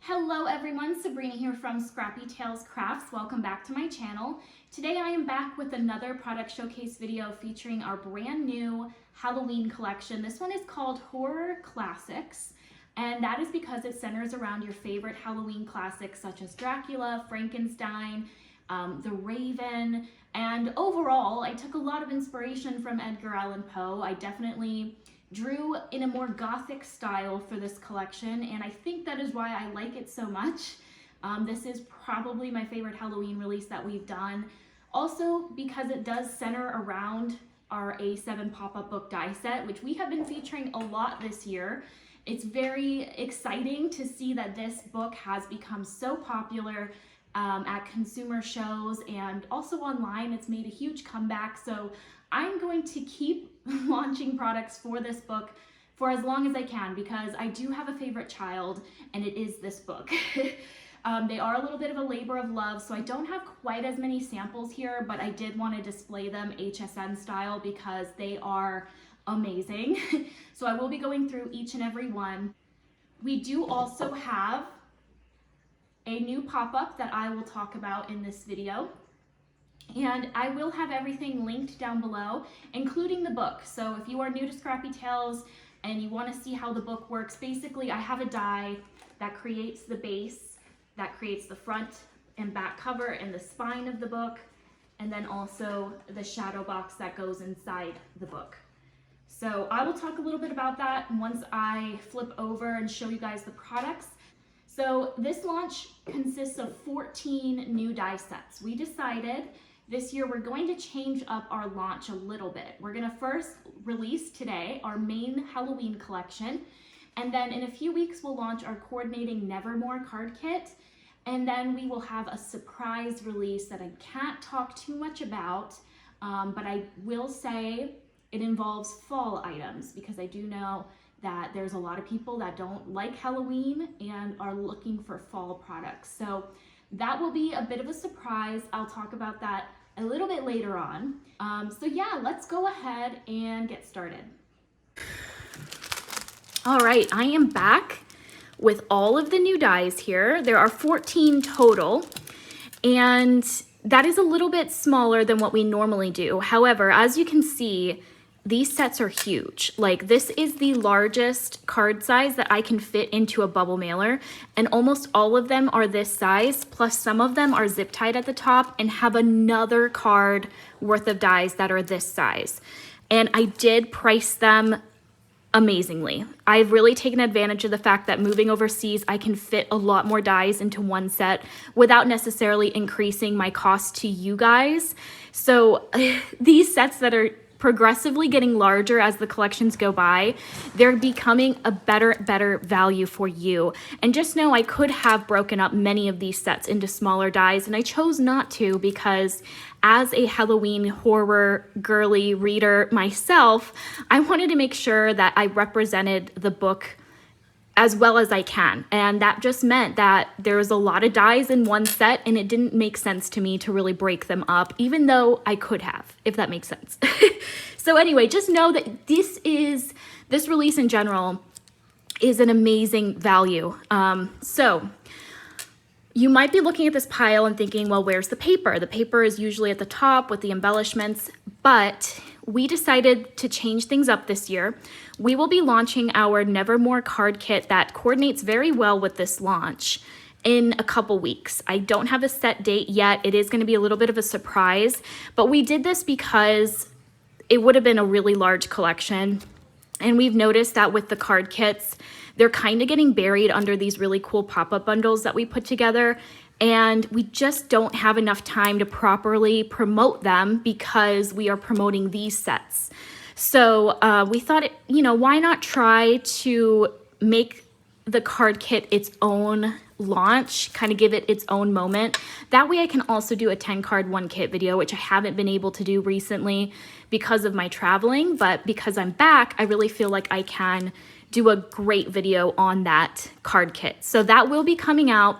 Hello everyone, Sabrina here from Scrappy Tales Crafts. Welcome back to my channel. Today I am back with another product showcase video featuring our brand new Halloween collection. This one is called Horror Classics, and that is because it centers around your favorite Halloween classics such as Dracula, Frankenstein, The Raven, and overall I took a lot of inspiration from Edgar Allan Poe. I definitely drew in a more gothic style for this collection, and I think that is why I like it so much. This is probably my favorite Halloween release that we've done. Also because it does center around our A7 pop-up book die set, which we have been featuring a lot this year. It's very exciting to see that this book has become so popular at consumer shows and also online. It's made a huge comeback, so I'm going to keep launching products for this book for as long as I can because I do have a favorite child, and it is this book. They are a little bit of a labor of love, so I don't have quite as many samples here, but I did want to display them HSN style because they are amazing. So I will be going through each and every one. We do also have a new pop-up that I will talk about in this video. And I will have everything linked down below, including the book. So if you are new to Scrappy Tales and you want to see how the book works, basically I have a die that creates the base, that creates the front and back cover and the spine of the book, and then also the shadow box that goes inside the book. So I will talk a little bit about that once I flip over and show you guys the products. So this launch consists of 14 new die sets. We decided this year we're going to change up our launch a little bit. We're going to first release today our main Halloween collection, and then in a few weeks we'll launch our coordinating Nevermore card kit, and then we will have a surprise release that I can't talk too much about, but I will say it involves fall items because I do know that there's a lot of people that don't like Halloween and are looking for fall products. So that will be a bit of a surprise. I'll talk about that a little bit later on. So yeah, let's go ahead and get started. All right, I am back with all of the new dies here. There are 14 total, and that is a little bit smaller than what we normally do. However, as you can see, these sets are huge. Like, this is the largest card size that I can fit into a bubble mailer, and almost all of them are this size, plus some of them are zip tied at the top and have another card worth of dies that are this size. And I did price them amazingly. I've really taken advantage of the fact that moving overseas, I can fit a lot more dies into one set without necessarily increasing my cost to you guys. So these sets that are progressively getting larger as the collections go by, they're becoming a better value for you. And just know I could have broken up many of these sets into smaller dies, and I chose not to because as a Halloween horror girly reader myself, I wanted to make sure that I represented the book as well as I can. And that just meant that there was a lot of dies in one set, and it didn't make sense to me to really break them up, even though I could have, if that makes sense. So anyway, just know that this release in general is an amazing value. So you might be looking at this pile and thinking, well, where's the paper? The paper is usually at the top with the embellishments, but we decided to change things up this year. We will be launching our Nevermore card kit that coordinates very well with this launch in a couple weeks. I don't have a set date yet. It is going to be a little bit of a surprise, but we did this because it would have been a really large collection. And we've noticed that with the card kits, they're kind of getting buried under these really cool pop-up bundles that we put together. And we just don't have enough time to properly promote them because we are promoting these sets. So we thought, why not try to make the card kit its own launch, kind of give it its own moment. That way I can also do a 10 card one kit video, which I haven't been able to do recently because of my traveling, but because I'm back, I really feel like I can do a great video on that card kit. So that will be coming out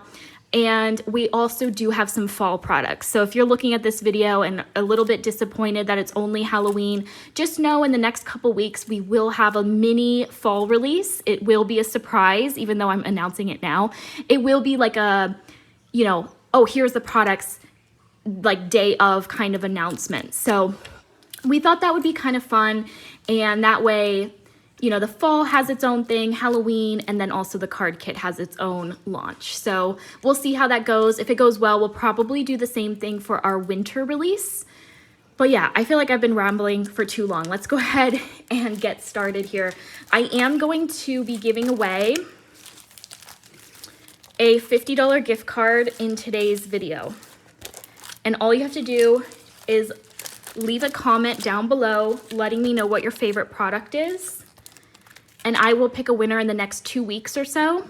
And we also do have some fall products. So if you're looking at this video and a little bit disappointed that it's only Halloween, just know in the next couple weeks we will have a mini fall release. It will be a surprise, even though I'm announcing it now. It will be like a, you know, oh, here's the products, like day of kind of announcement. So we thought that would be kind of fun, and that way, you know, the fall has its own thing, Halloween, and then also the card kit has its own launch. So we'll see how that goes. If it goes well, we'll probably do the same thing for our winter release. But yeah, I feel like I've been rambling for too long. Let's go ahead and get started here. I am going to be giving away a $50 gift card in today's video. And all you have to do is leave a comment down below letting me know what your favorite product is. And I will pick a winner in the next 2 weeks or so.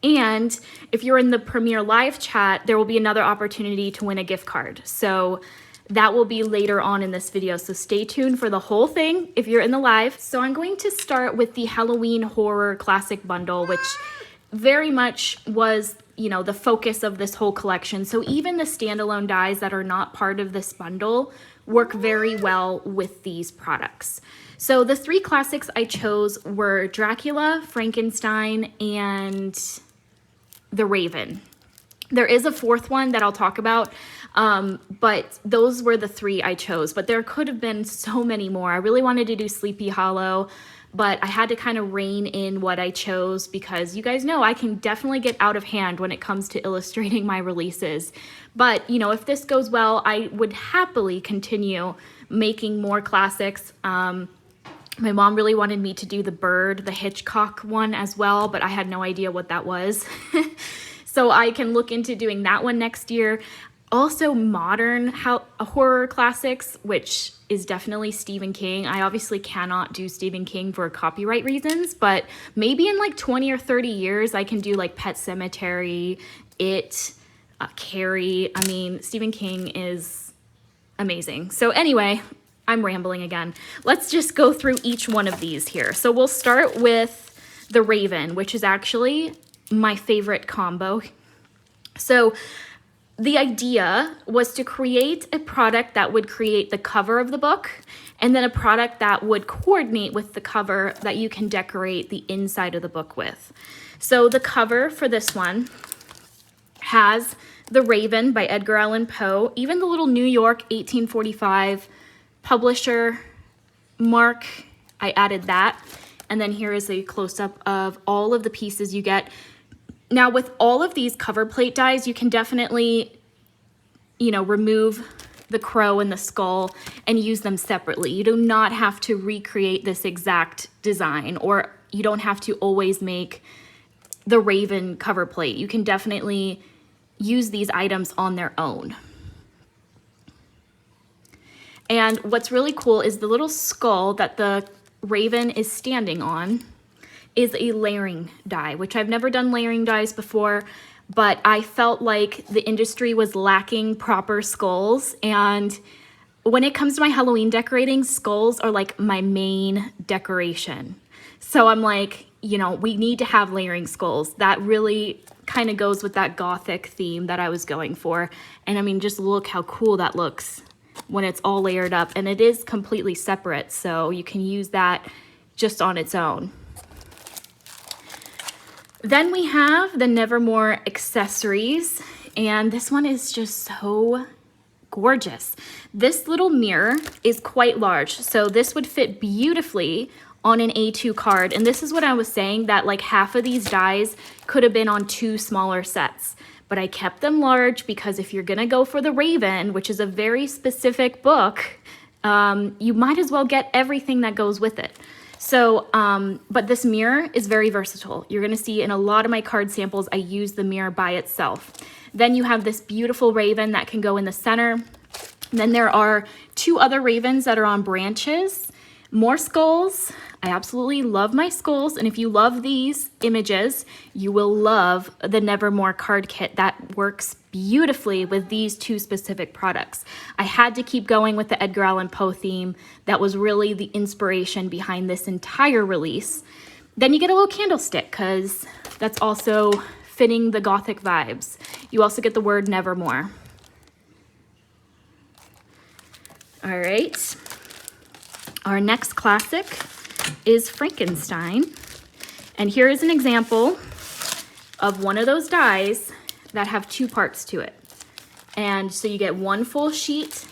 And if you're in the Premiere Live chat, there will be another opportunity to win a gift card. So that will be later on in this video. So stay tuned for the whole thing if you're in the live. So I'm going to start with the Halloween Horror Classic Bundle, which very much was, you know, the focus of this whole collection. So even the standalone dies that are not part of this bundle work very well with these products. So the 3 classics I chose were Dracula, Frankenstein, and the Raven. There is a 4th one that I'll talk about, but those were the 3 I chose. But there could have been so many more. I really wanted to do Sleepy Hollow, but I had to kind of rein in what I chose because you guys know I can definitely get out of hand when it comes to illustrating my releases. But, you know, if this goes well, I would happily continue making more classics. My mom really wanted me to do the Bird, the Hitchcock one as well, but I had no idea what that was. So I can look into doing that one next year. Also modern horror classics, which is definitely Stephen King. I obviously cannot do Stephen King for copyright reasons, but maybe in like 20 or 30 years, I can do like Pet Sematary, It, Carrie. I mean, Stephen King is amazing. So anyway, I'm rambling again. Let's just go through each one of these here. So we'll start with the Raven, which is actually my favorite combo. So the idea was to create a product that would create the cover of the book, and then a product that would coordinate with the cover that you can decorate the inside of the book with. So the cover for this one has The Raven by Edgar Allan Poe, even the little New York 1845 publisher mark, I added that. And then here is a close-up of all of the pieces you get. Now with all of these cover plate dies, you can definitely, you know, remove the crow and the skull and use them separately. You do not have to recreate this exact design, or you don't have to always make the Raven cover plate. You can definitely use these items on their own. And what's really cool is the little skull that the Raven is standing on is a layering die, which I've never done layering dies before, but I felt like the industry was lacking proper skulls. And when it comes to my Halloween decorating, skulls are like my main decoration. So I'm like, you know, we need to have layering skulls. That really kind of goes with that gothic theme that I was going for. And I mean, just look how cool that looks when it's all layered up, and it is completely separate, so you can use that just on its own. Then we have the Nevermore accessories, and this one is just so gorgeous. This little mirror is quite large, so this would fit beautifully on an A2 card, and this is what I was saying, that like half of these dies could have been on 2 smaller sets. But I kept them large because if you're gonna go for the Raven, which is a very specific book, you might as well get everything that goes with it. So, but this mirror is very versatile. You're gonna see in a lot of my card samples, I use the mirror by itself. Then you have this beautiful Raven that can go in the center. Then there are 2 other Ravens that are on branches. More skulls. I absolutely love my skulls, and if you love these images, you will love the Nevermore card kit. That works beautifully with these 2 specific products. I had to keep going with the Edgar Allan Poe theme. That was really the inspiration behind this entire release. Then you get a little candlestick, because that's also fitting the Gothic vibes. You also get the word nevermore. All right. Our next classic is Frankenstein. And here is an example of one of those dies that have 2 parts to it. And so you get one full sheet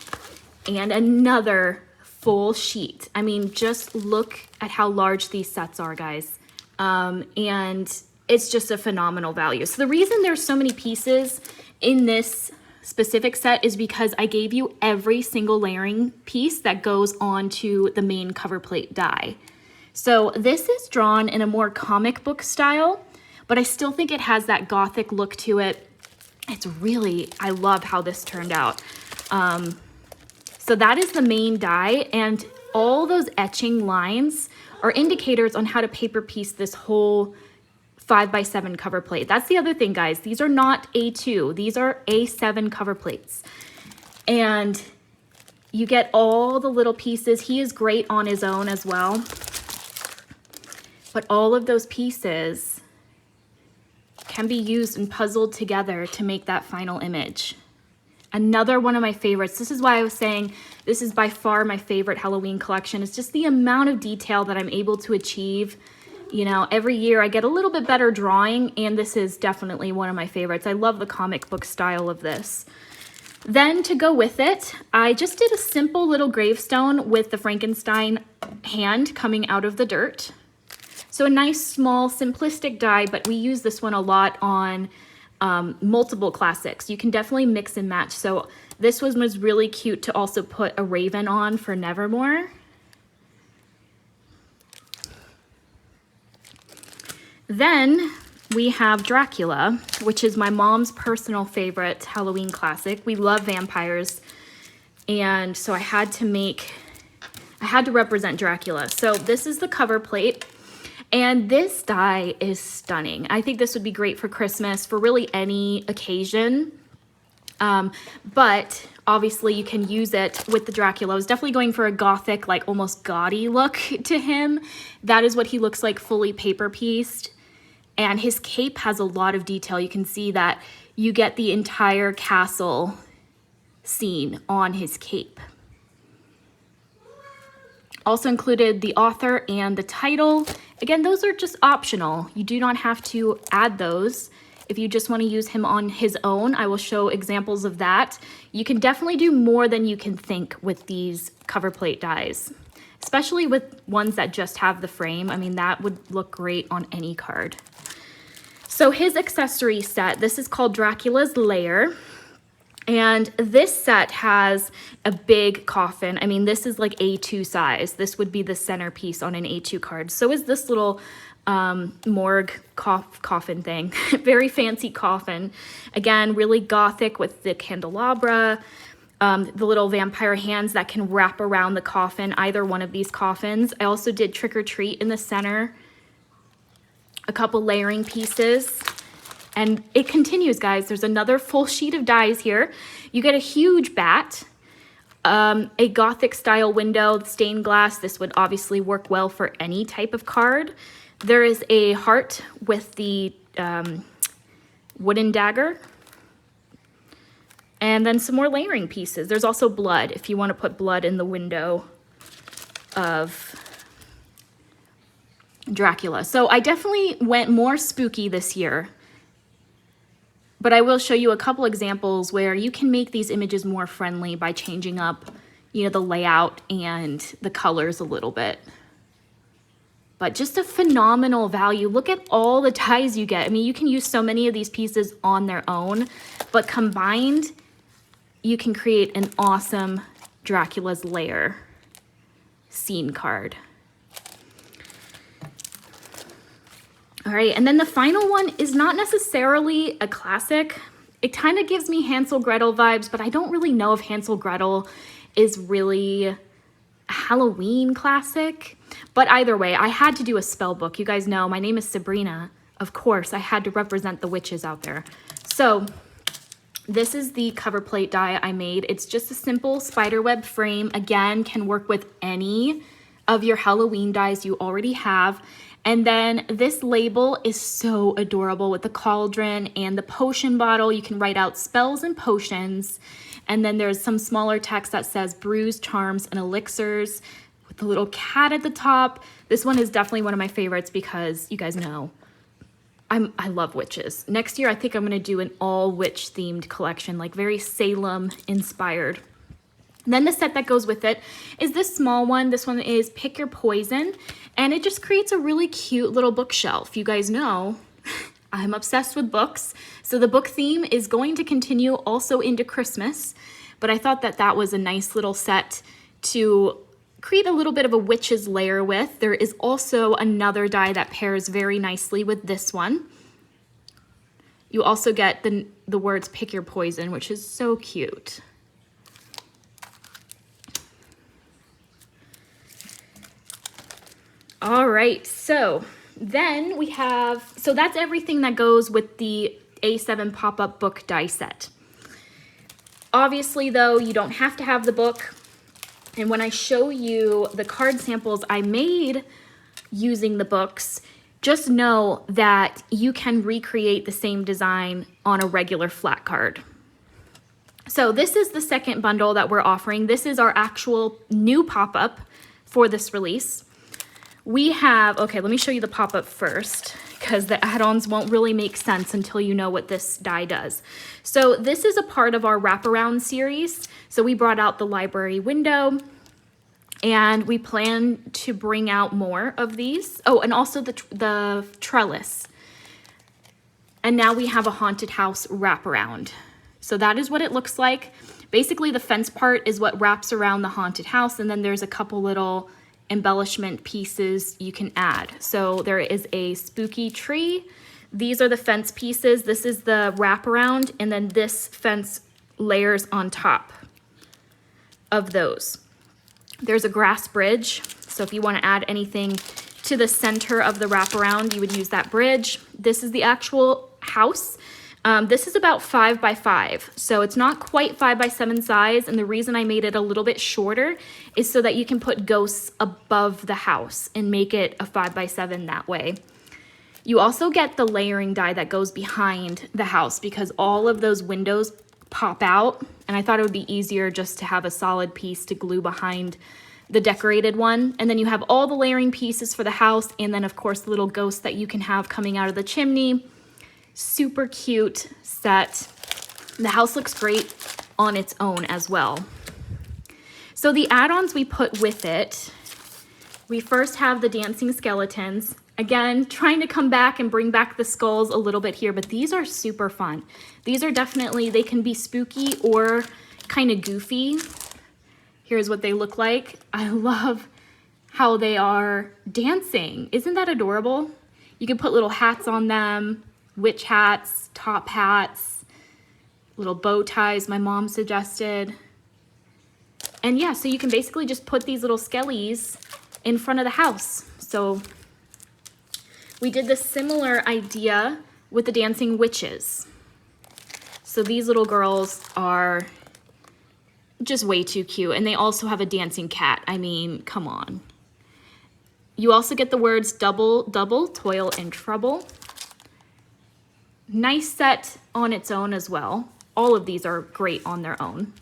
and another full sheet. I mean, just look at how large these sets are, guys. And it's just a phenomenal value. So the reason there's so many pieces in this specific set is because I gave you every single layering piece that goes onto the main cover plate die. So this is drawn in a more comic book style, but I still think it has that Gothic look to it. It's really, I love how this turned out. So that is the main die, and all those etching lines are indicators on how to paper piece this whole 5x7 cover plate. That's the other thing, guys. These are not A2. These are A7 cover plates. And you get all the little pieces. He is great on his own as well. But all of those pieces can be used and puzzled together to make that final image. Another one of my favorites. This is why I was saying this is by far my favorite Halloween collection. It's just the amount of detail that I'm able to achieve. You know, every year I get a little bit better drawing, and this is definitely one of my favorites. I love the comic book style of this. Then to go with it, I just did a simple little gravestone with the Frankenstein hand coming out of the dirt. So a nice, small, simplistic die, but we use this one a lot on multiple classics. You can definitely mix and match. So this one was really cute to also put a raven on for Nevermore. Then we have Dracula, which is my mom's personal favorite Halloween classic. We love vampires, and so I had to represent Dracula. So this is the cover plate, and this die is stunning. I think this would be great for Christmas, for really any occasion. But obviously you can use it with the Dracula. I was definitely going for a Gothic, like almost gaudy look to him. That is what he looks like, fully paper pieced. And his cape has a lot of detail. You can see that you get the entire castle scene on his cape. Also included the author and the title. Again, those are just optional. You do not have to add those. If you just want to use him on his own, I will show examples of that. You can definitely do more than you can think with these cover plate dies, especially with ones that just have the frame. I mean, that would look great on any card. So his accessory set, this is called Dracula's Lair. And this set has a big coffin. I mean, this is like A2 size. This would be the centerpiece on an A2 card. So is this little morgue coffin thing. Very fancy coffin. Again, really Gothic with the candelabra, the little vampire hands that can wrap around the coffin, either one of these coffins. I also did Trick or Treat in the center. A couple layering pieces. And it continues, guys. There's another full sheet of dies here. You get a huge bat, a Gothic style window, stained glass. This would obviously work well for any type of card. There is a heart with the wooden dagger. And then some more layering pieces. There's also blood, if you want to put blood in the window of Dracula. So I definitely went more spooky this year. But I will show you a couple examples where you can make these images more friendly by changing up, you know, the layout and the colors a little bit. But just a phenomenal value. Look at all the dies you get. I mean, you can use so many of these pieces on their own, but combined, you can create an awesome Dracula's Lair scene card. All right, and then the final one is not necessarily a classic. It kind of gives me Hansel Gretel vibes, but I don't really know if Hansel Gretel is really a Halloween classic. But either way, I had to do a spell book. You guys know my name is Sabrina. Of course, I had to represent the witches out there. So this is the cover plate die I made. It's just a simple spiderweb frame. Again, can work with any of your Halloween dies you already have. And then this label is so adorable with the cauldron and the potion bottle. You can write out spells and potions. And then there's some smaller text that says brews, charms, and elixirs with the little cat at the top. This one is definitely one of my favorites because you guys know I love witches. Next year, I think I'm gonna do an all witch themed collection, like very Salem inspired. And then the set that goes with it is this small one. This one is Pick Your Poison, and it just creates a really cute little bookshelf. You guys know I'm obsessed with books, so the book theme is going to continue also into Christmas, but I thought that that was a nice little set to create a little bit of a witch's layer with. There is also another die that pairs very nicely with this one. You also get the words Pick Your Poison, which is so cute. All right, so then we have, so that's everything that goes with the A7 pop-up book die set. Obviously though, you don't have to have the book. And when I show you the card samples I made using the books, just know that you can recreate the same design on a regular flat card. So this is the second bundle that we're offering. This is our actual new pop-up for this release. We have, okay, let me show you the pop-up first because the add-ons won't really make sense until you know what this die does. So this is a part of our wraparound series. So we brought out the library window and we plan to bring out more of these. Oh, and also the trellis. And now we have a haunted house wraparound. So that is what it looks like. Basically the fence part is what wraps around the haunted house, and then there's a couple little embellishment pieces you can add. So there is a spooky tree. These are the fence pieces. This is the wraparound, and then this fence layers on top of those. There's a grass bridge. So if you want to add anything to the center of the wraparound, you would use that bridge. This is the actual house. This is about 5 by 5, so it's not quite 5 by 7 size, and the reason I made it a little bit shorter is so that you can put ghosts above the house and make it a 5 by 7 that way. You also get the layering die that goes behind the house because all of those windows pop out, and I thought it would be easier just to have a solid piece to glue behind the decorated one. And then you have all the layering pieces for the house, and then of course the little ghost that you can have coming out of the chimney. Super cute set. The house looks great on its own as well. So the add-ons we put with it, we first have the dancing skeletons. Again, trying to come back and bring back the skulls a little bit here, but these are super fun. These are definitely, they can be spooky or kind of goofy. Here's what they look like. I love how they are dancing. Isn't that adorable? You can put little hats on them. Witch hats, top hats, little bow ties my mom suggested. And yeah, so you can basically just put these little skellies in front of the house. So we did this similar idea with the dancing witches. So these little girls are just way too cute. And they also have a dancing cat. I mean, come on. You also get the words double, double, toil and trouble. Nice set on its own as well. All of these are great on their own.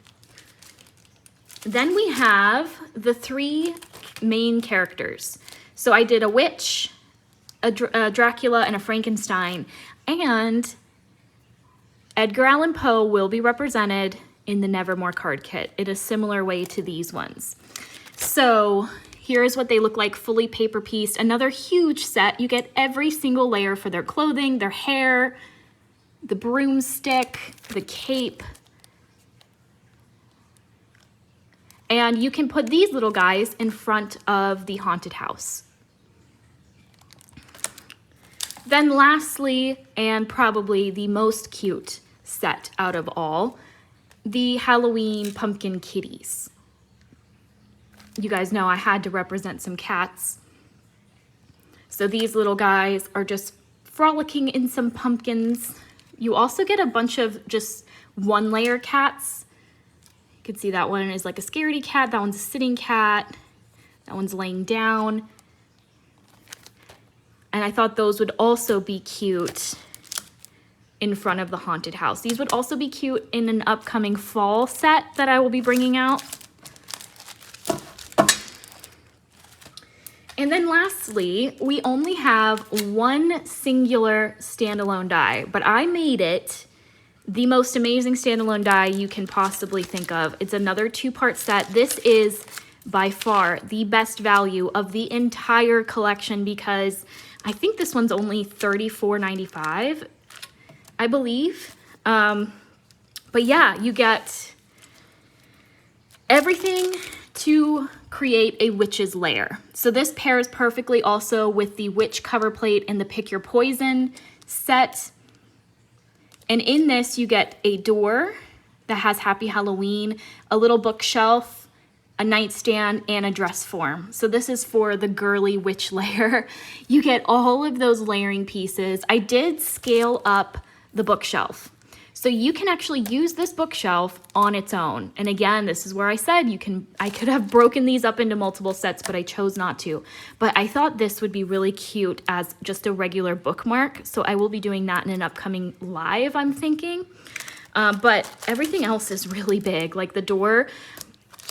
Then we have the 3 main characters. So I did a witch, a Dracula, and a Frankenstein. And Edgar Allan Poe will be represented in the Nevermore card kit in a similar way to these ones. So here's what they look like fully paper pieced. Another huge set. You get every single layer for their clothing, their hair, the broomstick, the cape. And you can put these little guys in front of the haunted house. Then lastly, and probably the most cute set out of all, the Halloween pumpkin kitties. You guys know I had to represent some cats. So these little guys are just frolicking in some pumpkins. You also get a bunch of just 1-layer cats. You can see that one is like a scaredy cat. That one's a sitting cat. That one's laying down. And I thought those would also be cute in front of the haunted house. These would also be cute in an upcoming fall set that I will be bringing out. And then lastly, we only have one singular standalone die, but I made it the most amazing standalone die you can possibly think of. It's another 2-part set. This is by far the best value of the entire collection because I think this one's only $34.95, I believe. But yeah, you get everything to create a witch's lair. So this pairs perfectly also with the witch cover plate and the Pick Your Poison set. And in this, you get a door that has Happy Halloween, a little bookshelf, a nightstand, and a dress form. So this is for the girly witch lair. You get all of those layering pieces. I did scale up the bookshelf. So you can actually use this bookshelf on its own. And again, this is where I said I could have broken these up into multiple sets, but I chose not to. But I thought this would be really cute as just a regular bookmark. So I will be doing that in an upcoming live, I'm thinking. But everything else is really big, like the door.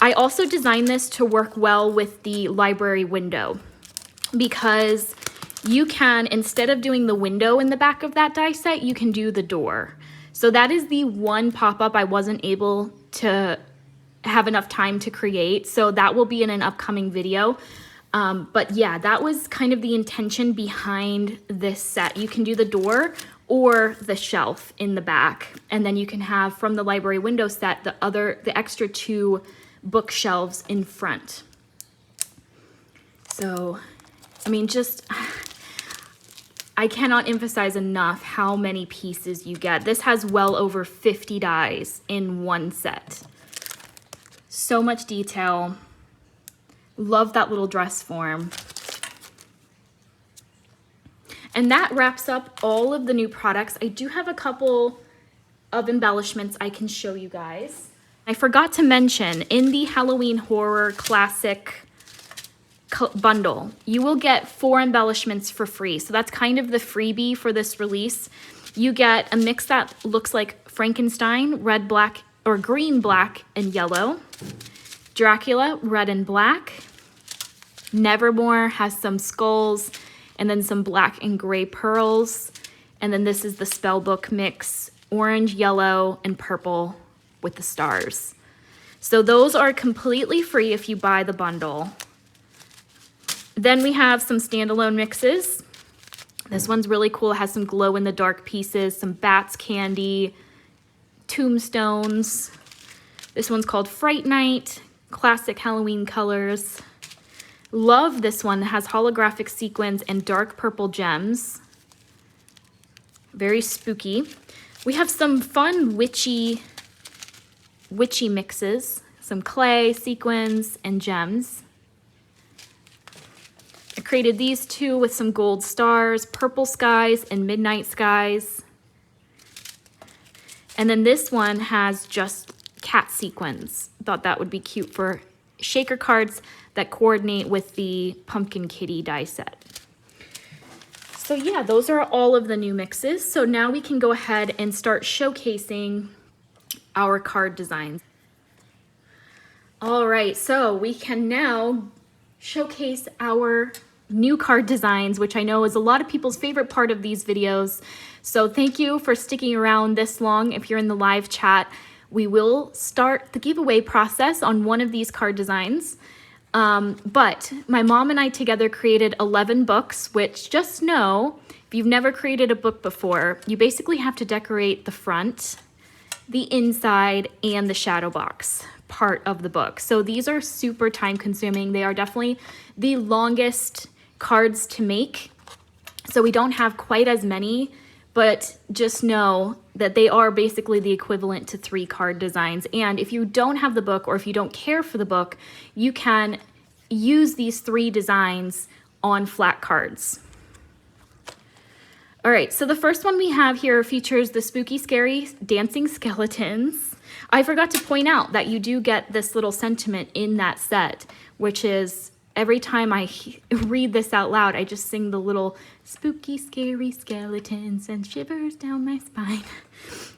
I also designed this to work well with the library window because you can, instead of doing the window in the back of that die set, you can do the door. So that is the one pop-up I wasn't able to have enough time to create. So that will be in an upcoming video. But yeah, that was kind of the intention behind this set. You can do the door or the shelf in the back. And then you can have from the library window set, the extra 2 bookshelves in front. So, I mean, I cannot emphasize enough how many pieces you get. This has well over 50 dies in one set. So much detail. Love that little dress form. And that wraps up all of the new products. I do have a couple of embellishments I can show you guys. I forgot to mention, in the Halloween Horror Classic bundle, you will get 4 embellishments for free. So that's kind of the freebie for this release. You get a mix that looks like Frankenstein, red, black, or green, black, and yellow. Dracula, red and black. Nevermore has some skulls and then some black and gray pearls. And then this is the spellbook mix, orange, yellow, and purple with the stars. So those are completely free if you buy the bundle. Then we have some standalone mixes. This one's really cool. It has some glow-in-the-dark pieces, some bats candy, tombstones. This one's called Fright Night, classic Halloween colors. Love this one. It has holographic sequins and dark purple gems. Very spooky. We have some fun witchy mixes, some clay, sequins, and gems. I created these 2 with some gold stars, purple skies, and midnight skies. And then this one has just cat sequins. Thought that would be cute for shaker cards that coordinate with the Pumpkin Kitty die set. So yeah, those are all of the new mixes. So now we can go ahead and start showcasing our card designs. All right, so we can now showcase our new card designs, which I know is a lot of people's favorite part of these videos. So thank you for sticking around this long. If you're in the live chat, we will start the giveaway process on one of these card designs. But my mom and I together created 11 books, which just know, if you've never created a book before, you basically have to decorate the front, the inside, and the shadow box part of the book. So these are super time consuming. They are definitely the longest cards to make. So we don't have quite as many, but just know that they are basically the equivalent to 3 card designs. And if you don't have the book or if you don't care for the book, you can use these 3 designs on flat cards. All right, so the first one we have here features the spooky, scary dancing skeletons. I forgot to point out that you do get this little sentiment in that set, which is every time I read this out loud, I just sing the little spooky, scary skeletons and shivers down my spine.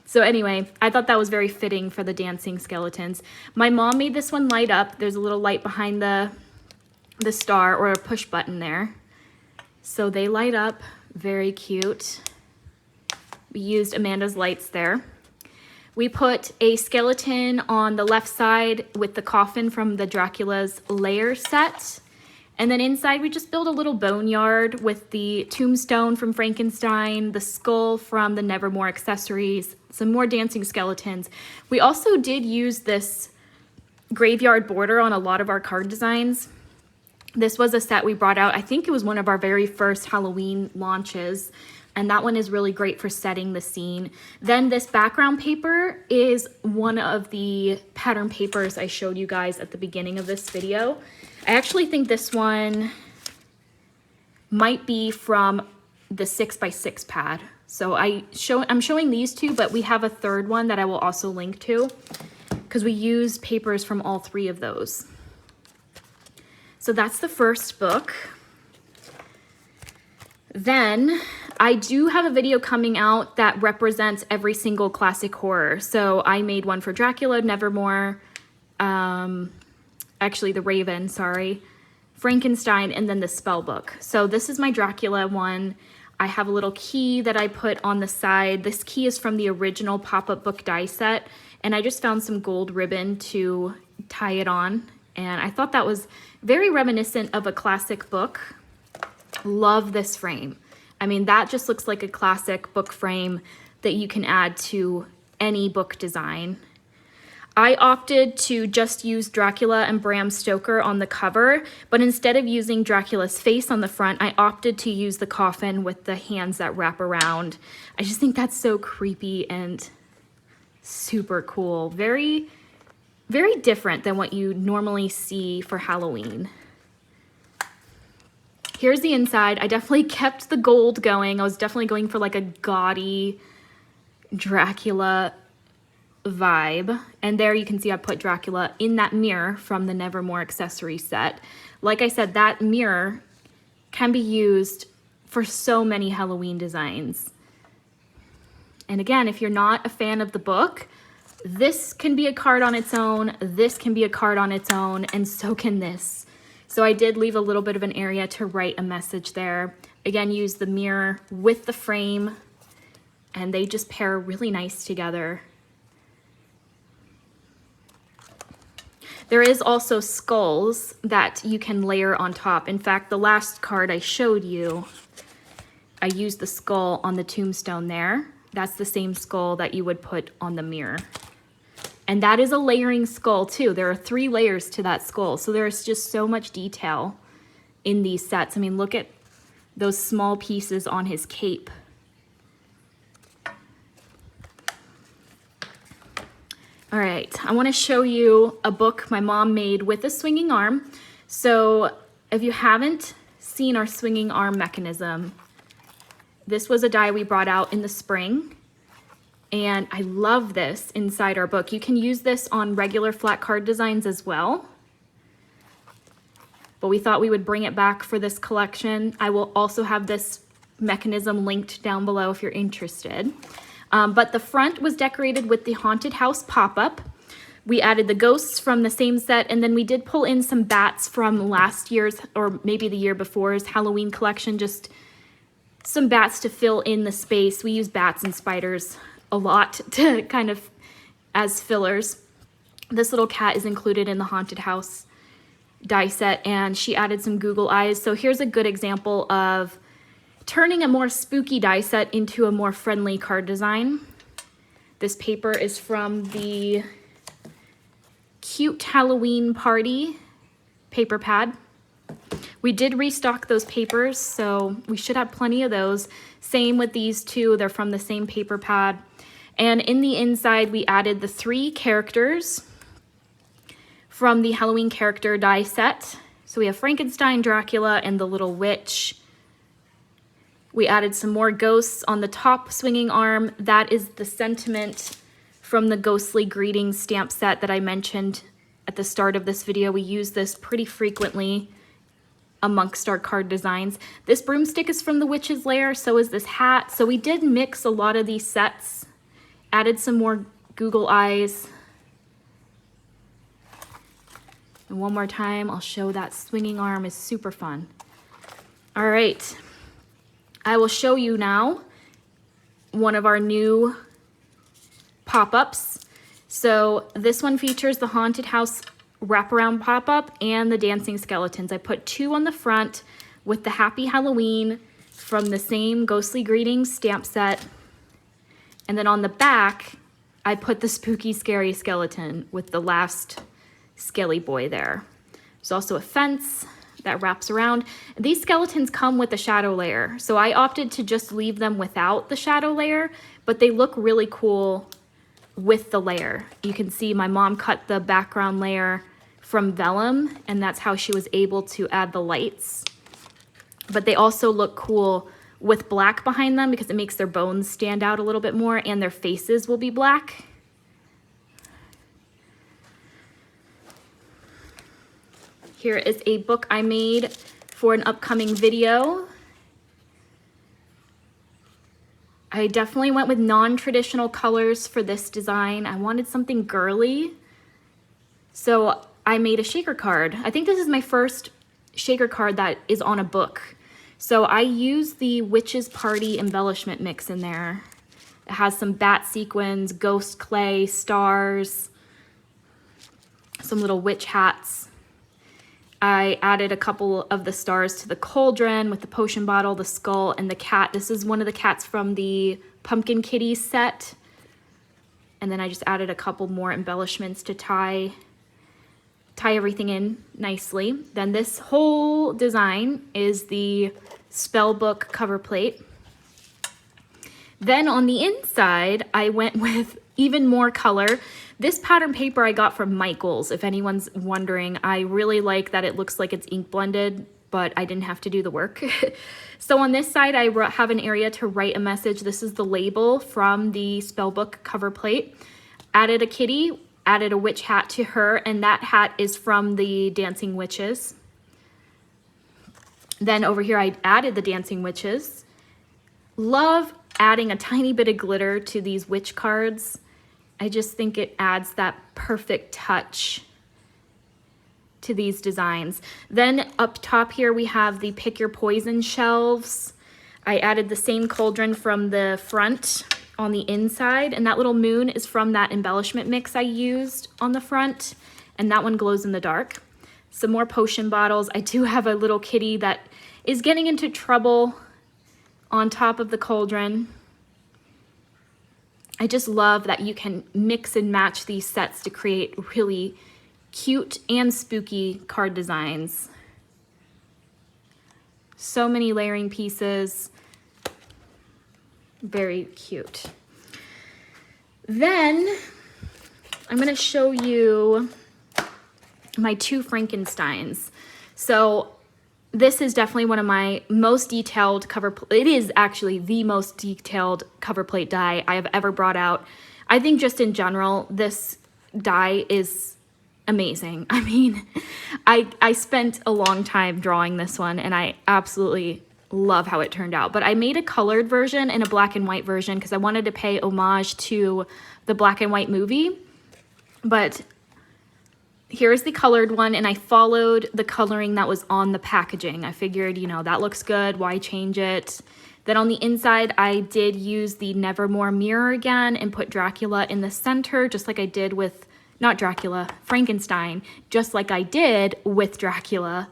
So anyway, I thought that was very fitting for the dancing skeletons. My mom made this one light up. There's a little light behind the star, or a push button there. So they light up, very cute. We used Amanda's lights there. We put a skeleton on the left side with the coffin from the Dracula's lair set. And then inside we just built a little boneyard with the tombstone from Frankenstein, the skull from the Nevermore accessories, some more dancing skeletons. We also did use this graveyard border on a lot of our card designs. This was a set we brought out. I think it was one of our very first Halloween launches. And that one is really great for setting the scene. Then this background paper is one of the pattern papers I showed you guys at the beginning of this video. I actually think this one might be from the 6x6 pad. So I'm showing these two, but we have a third one that I will also link to because we used papers from all three of those. So that's the first book. Then I do have a video coming out that represents every single classic horror. So I made one for Dracula, Nevermore, actually the Raven, sorry, Frankenstein, and then the spell book. So this is my Dracula one. I have a little key that I put on the side. This key is from the original pop-up book die set, and I just found some gold ribbon to tie it on. And I thought that was very reminiscent of a classic book. Love this frame. I mean, that just looks like a classic book frame that you can add to any book design. I opted to just use Dracula and Bram Stoker on the cover, but instead of using Dracula's face on the front, I opted to use the coffin with the hands that wrap around. I just think that's so creepy and super cool. Very, very different than what you normally see for Halloween. Here's the inside. I definitely kept the gold going. I was definitely going for like a gaudy Dracula vibe. And there you can see I put Dracula in that mirror from the Nevermore accessory set. Like I said, that mirror can be used for so many Halloween designs. And again, if you're not a fan of the book, this can be a card on its own, this can be a card on its own, and so can this. So I did leave a little bit of an area to write a message there. Again, use the mirror with the frame, and they just pair really nice together. There is also skulls that you can layer on top. In fact, the last card I showed you, I used the skull on the tombstone there. That's the same skull that you would put on the mirror. And that is a layering skull too. There are 3 layers to that skull. So there's just so much detail in these sets. I mean, look at those small pieces on his cape. All right, I want to show you a book my mom made with a swinging arm. So if you haven't seen our swinging arm mechanism, this was a die we brought out in the spring. And I love this inside our book. You can use this on regular flat card designs as well. But we thought we would bring it back for this collection. I will also have this mechanism linked down below if you're interested. But the front was decorated with the haunted house pop-up. We added the ghosts from the same set, and then we did pull in some bats from last year's, or maybe the year before's Halloween collection, just some bats to fill in the space. We use bats and spiders a lot to kind of as fillers. This little cat is included in the haunted house die set, and she added some Google eyes. So here's a good example of turning a more spooky die set into a more friendly card design. This paper is from the Cute Halloween Party paper pad. We did restock those papers, so we should have plenty of those. Same with these two, they're from the same paper pad. And in the inside, we added the 3 characters from the Halloween character die set. So we have Frankenstein, Dracula, and the little witch. We added some more ghosts on the top swinging arm. That is the sentiment from the Ghostly Greetings stamp set that I mentioned at the start of this video. We use this pretty frequently amongst our card designs. This broomstick is from the Witch's Lair, so is this hat. So we did mix a lot of these sets, added some more Google eyes. And one more time, I'll show that swinging arm is super fun. All right, I will show you now one of our new pop-ups. So this one features the haunted house wraparound pop-up and the dancing skeletons. I put 2 on the front with the Happy Halloween from the same Ghostly Greetings stamp set. And then on the back, I put the spooky, scary skeleton with the last skelly boy there. There's also a fence that wraps around. These skeletons come with a shadow layer, so I opted to just leave them without the shadow layer, but they look really cool with the layer. You can see my mom cut the background layer from vellum, and that's how she was able to add the lights. But they also look cool with black behind them because it makes their bones stand out a little bit more, and their faces will be black. Here is a book I made for an upcoming video. I definitely went with non-traditional colors for this design. I wanted something girly, so I made a shaker card. I think this is my first shaker card that is on a book. So I used the Witch's Party embellishment mix in there. It has some bat sequins, ghost clay, stars, some little witch hats. I added a couple of the stars to the cauldron with the potion bottle, the skull, and the cat. This is one of the cats from the Pumpkin Kitty set. And then I just added a couple more embellishments to tie everything in nicely. Then this whole design is the spellbook cover plate. Then on the inside, I went with even more color. This pattern paper I got from Michaels, if anyone's wondering. I really like that it looks like it's ink blended, but I didn't have to do the work. So on this side, I have an area to write a message. This is the label from the spellbook cover plate. Added a kitty, added a witch hat to her, and that hat is from the Dancing Witches. Then over here, I added the Dancing Witches. Love adding a tiny bit of glitter to these witch cards. I just think it adds that perfect touch to these designs. Then up top here, we have the Pick Your Poison shelves. I added the same cauldron from the front on the inside, and that little moon is from that embellishment mix I used on the front, and that one glows in the dark. Some more potion bottles. I do have a little kitty that is getting into trouble on top of the cauldron. I just love that you can mix and match these sets to create really cute and spooky card designs. So many layering pieces. Very cute. Then I'm going to show you my 2 Frankensteins. So this is definitely one of my most detailed it is actually the most detailed cover plate die I have ever brought out. I think just in general, this die is amazing. I mean, I spent a long time drawing this one, and I absolutely love how it turned out. But I made a colored version and a black and white version because I wanted to pay homage to the black and white movie. But here's the colored one, and I followed the coloring that was on the packaging. I figured, you know, that looks good, why change it? Then on the inside, I did use the Nevermore mirror again and put Dracula in the center, just like I did with, not Dracula, Frankenstein, just like I did with Dracula.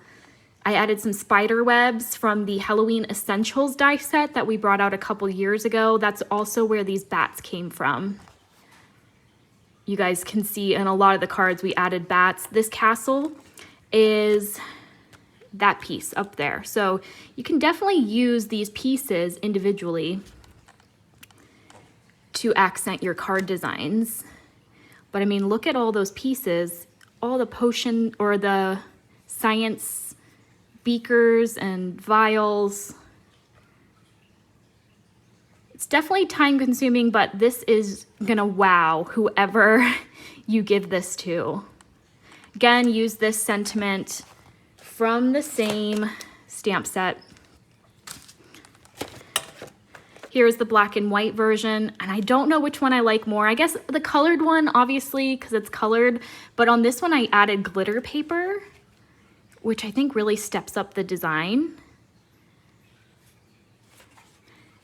I added some spider webs from the Halloween Essentials die set that we brought out a couple years ago. That's also where these bats came from. You guys can see in a lot of the cards we added bats. This castle is that piece up there. So you can definitely use these pieces individually to accent your card designs. But I mean, look at all those pieces, all the potion or the science beakers and vials. It's definitely time consuming, but this is gonna wow whoever you give this to. Again, use this sentiment from the same stamp set. Here's the black and white version, and I don't know which one I like more. I guess the colored one, obviously, because it's colored, but on this one I added glitter paper, which I think really steps up the design.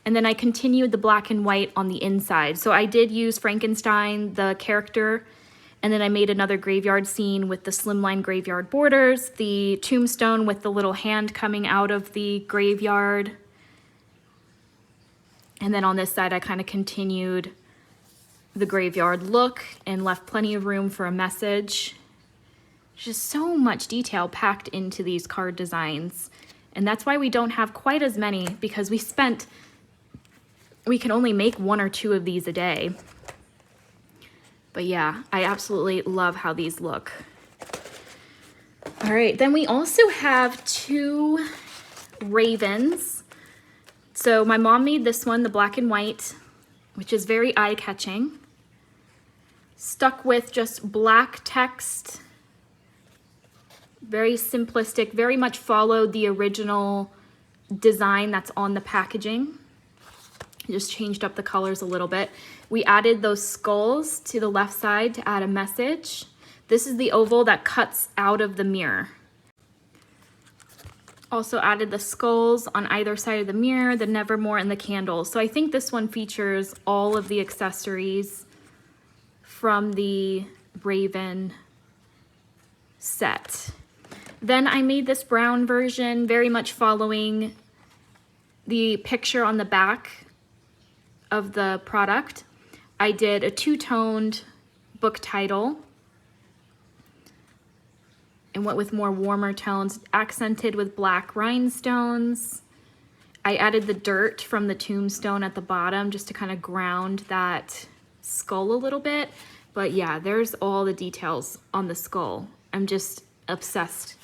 And then I continued the black and white on the inside. So I did use Frankenstein, the character, and then I made another graveyard scene with the slimline graveyard borders, the tombstone with the little hand coming out of the graveyard. And then on this side, I kind of continued the graveyard look and left plenty of room for a message. Just so much detail packed into these card designs. And that's why we don't have quite as many, because we can only make 1 or 2 of these a day. But yeah, I absolutely love how these look. All right, then we also have 2 ravens. So my mom made this one, the black and white, which is very eye-catching. Stuck with just black text. Very simplistic, very much followed the original design that's on the packaging. Just changed up the colors a little bit. We added those skulls to the left side to add a message. This is the oval that cuts out of the mirror. Also added the skulls on either side of the mirror, the Nevermore, and the candles. So I think this one features all of the accessories from the Raven set. Then I made this brown version, very much following the picture on the back of the product. I did a 2-toned book title and went with more warmer tones, accented with black rhinestones. I added the dirt from the tombstone at the bottom just to kind of ground that skull a little bit. But yeah, there's all the details on the skull. I'm just obsessed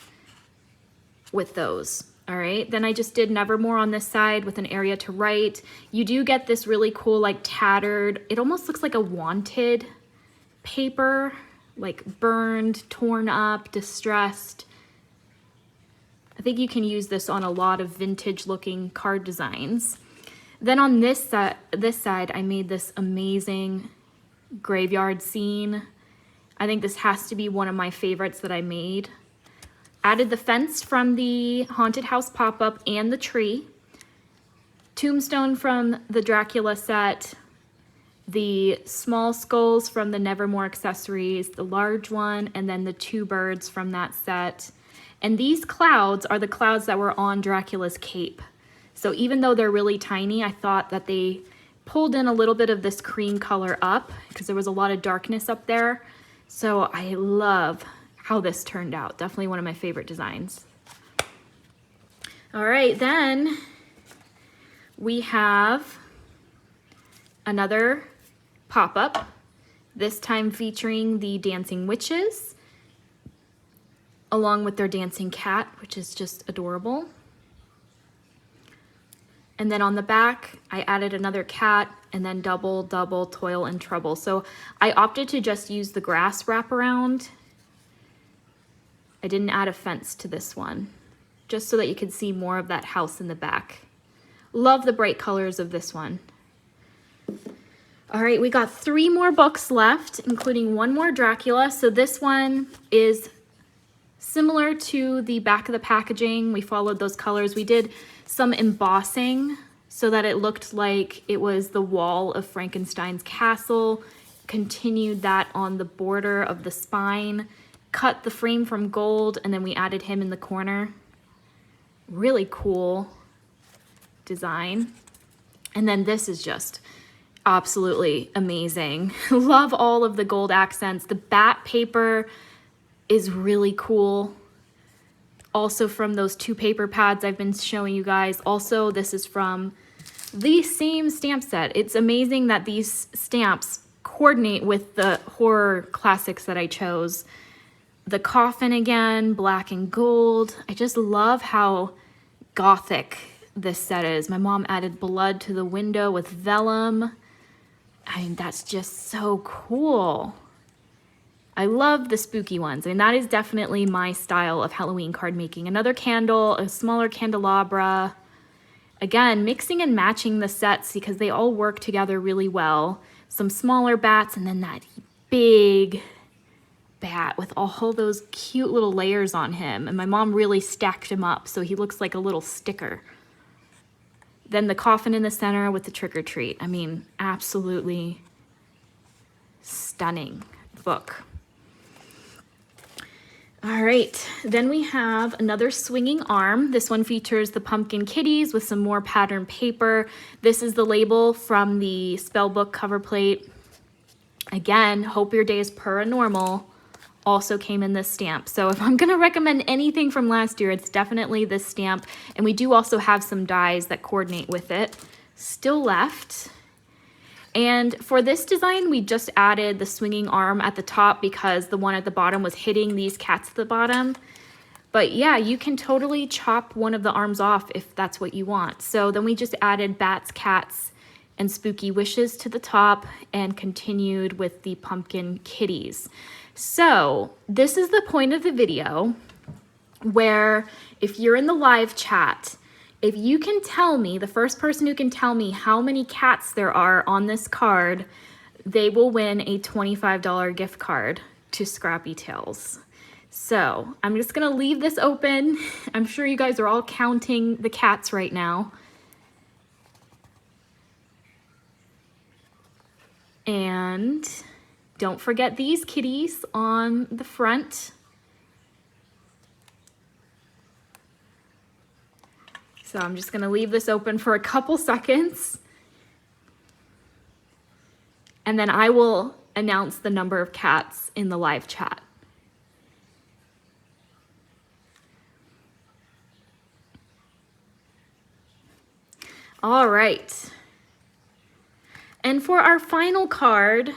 with those. All right, then I just did Nevermore on this side with an area to write. You do get this really cool, like tattered, it almost looks like a wanted paper, like burned, torn up, distressed. I think you can use this on a lot of vintage looking card designs. Then on this side, I made this amazing graveyard scene. I think this has to be one of my favorites that I made. Added the fence from the haunted house pop-up and the tree. Tombstone from the Dracula set. The small skulls from the Nevermore accessories, the large one, and then the 2 birds from that set. And these clouds are the clouds that were on Dracula's cape. So even though they're really tiny, I thought that they pulled in a little bit of this cream color up because there was a lot of darkness up there. So I love how this turned out. Definitely one of my favorite designs. All right, then we have another pop-up, this time featuring the dancing witches, along with their dancing cat, which is just adorable. And then on the back, I added another cat and then double, double, toil and trouble. So I opted to just use the grass wraparound. I didn't add a fence to this one, just so that you could see more of that house in the back. Love the bright colors of this one. All right, we got 3 more books left, including 1 more Dracula. So this one is similar to the back of the packaging. We followed those colors. We did some embossing so that it looked like it was the wall of Frankenstein's castle. Continued that on the border of the spine. Cut the frame from gold, and then we added him in the corner. Really cool design. And then this is just absolutely amazing. Love all of the gold accents. The bat paper is really cool. Also from those 2 paper pads I've been showing you guys. Also, this is from the same stamp set. It's amazing that these stamps coordinate with the horror classics that I chose. The coffin again, black and gold. I just love how gothic this set is. My mom added blood to the window with vellum. I mean, that's just so cool. I love the spooky ones. I mean, that is definitely my style of Halloween card making. Another candle, a smaller candelabra. Again, mixing and matching the sets because they all work together really well. Some smaller bats and then that big bat with all those cute little layers on him. And my mom really stacked him up so he looks like a little sticker. Then the coffin in the center with the trick or treat. I mean, absolutely stunning book. All right, then we have another swinging arm. This one features the pumpkin kitties with some more pattern paper. This is the label from the spell book cover plate. Again, Hope Your Day is Paranormal also came in this stamp. So if I'm gonna recommend anything from last year, it's definitely this stamp. And we do also have some dies that coordinate with it still left. And for this design, we just added the swinging arm at the top because the one at the bottom was hitting these cats at the bottom. But yeah, you can totally chop one of the arms off if that's what you want. So then we just added bats, cats, and spooky wishes to the top and continued with the pumpkin kitties. So this is the point of the video where if you're in the live chat, if you can tell me, the first person who can tell me how many cats there are on this card, they will win a $25 gift card to Scrappy Tales. So I'm just gonna leave this open. I'm sure you guys are all counting the cats right now. And don't forget these kitties on the front. So I'm just gonna leave this open for a couple seconds. And then I will announce the number of cats in the live chat. All right. And for our final card,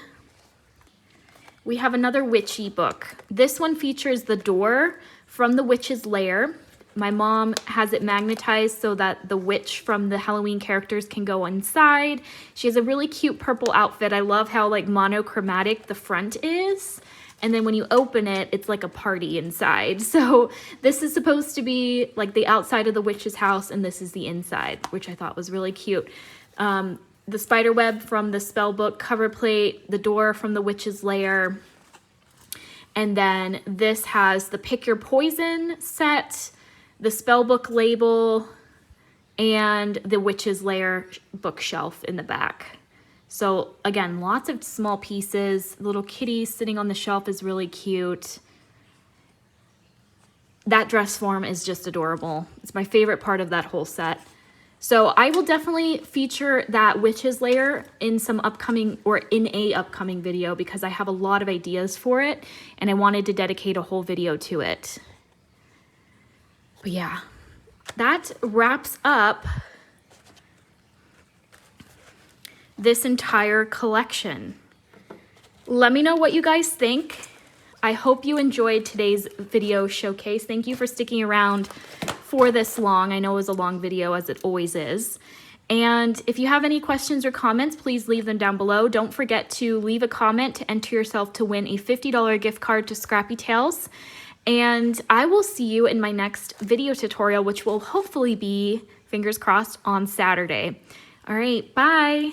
we have another witchy book. This one features the door from the witch's lair. My mom has it magnetized so that the witch from the Halloween characters can go inside. She has a really cute purple outfit. I love how like monochromatic the front is. And then when you open it, it's like a party inside. So this is supposed to be like the outside of the witch's house and this is the inside, which I thought was really cute. The spider web from the spell book cover plate, the door from the witch's lair. And then this has the Pick Your Poison set, the spellbook label, and the Witch's Lair bookshelf in the back. So again, lots of small pieces. Little kitty sitting on the shelf is really cute. That dress form is just adorable. It's my favorite part of that whole set. So I will definitely feature that Witch's Lair in some upcoming, or in a upcoming video, because I have a lot of ideas for it and I wanted to dedicate a whole video to it. But yeah, that wraps up this entire collection. Let me know what you guys think. I hope you enjoyed today's video showcase. Thank you for sticking around for this long. I know it was a long video, as it always is. And if you have any questions or comments, please leave them down below. Don't forget to leave a comment to enter yourself to win a $50 gift card to Scrappy Tales. And I will see you in my next video tutorial, which will hopefully be, fingers crossed, on Saturday. All right, bye.